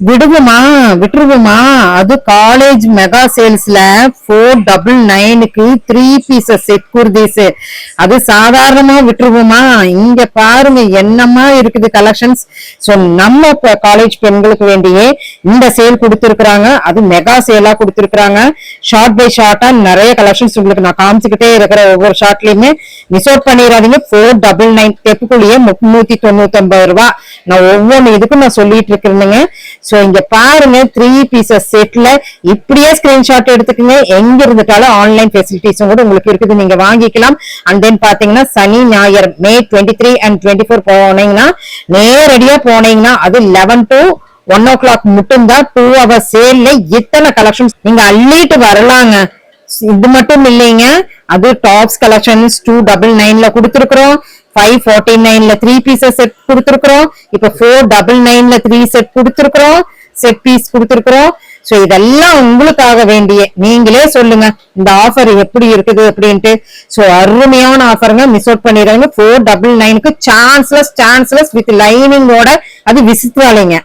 விடுவோமா விட்டுருவோமா? அது காலேஜ் மெகா சேல்ஸ்ல 499க்கு 3 பீசஸ் செட் குர்தீஸ். அது சாதாரணமா விட்டுருவோமா? இங்க பாருங்க என்னமா இருக்குது கலெக்ஷன்ஸ். சோ நம்ம காலேஜ் பெண்களுக்கு வேண்டியே இந்த சேல் கொடுத்திருக்கிறாங்க. அது மெகா சேலா கொடுத்திருக்கிறாங்க. ஷார்ட் பை ஷார்ட்டா நிறைய கலெக்ஷன்ஸ் உங்களுக்கு நான் காமிச்சுக்கிட்டே இருக்கிற ஒவ்வொரு ஷார்ட்லயுமே மிஸ் அவுட் பண்ணிடாதீங்க. 499 தெப்புக்குள்ளேயே 399 ரூபாய். நான் ஒவ்வொன்னு இதுக்கும் நான் சொல்லிட்டு இருக்கிறேங்க. சோ இங்க பாருங்க 3 பீசஸ் செட்ல இப்படியே ஸ்கிரீன்ஷாட் எடுத்துக்கங்க. எங்க இருந்துட்டாலும் ஆன்லைன் ஃபெசிலிட்டிஸும் கூட உங்களுக்கு இருக்குது, நீங்க வாங்கிக்கலாம். அண்ட் தென் பாத்தீங்கன்னா சனி ஞாயிறு May 23 and 24 போனீங்கன்னா நேரடியா போனீங்கன்னா அது 11 to 1 o'clock மட்டும்தான் 2 hour சேல்ல இத்தனை கலெக்ஷன்ஸ் நீங்க அள்ளிட்டு வரலாங்க. இது மட்டும் இல்லைங்க, அது டாப்ஸ் கலெக்ஷன்ஸ் 299ல கொடுத்துருக்கிறோம். 549ல 3 பீசஸ் செட் கொடுத்துருக்கிறோம். இப்ப 499ல 3 செட் கொடுத்துருக்கிறோம், செட் பீஸ் கொடுத்துருக்கிறோம். சோ இதெல்லாம் உங்களுக்காக வேண்டிய நீங்களே சொல்லுங்க இந்த ஆஃபர் எப்படி இருக்குது அப்படின்ட்டு. சோ அருமையான ஆஃபருங்க, மிஸ் அவுட் பண்ணிடுறாங்க. 499க்கு சான்ஸ்லெஸ் வித் லைனிங்கோட, அது விசித்ராலிங்க.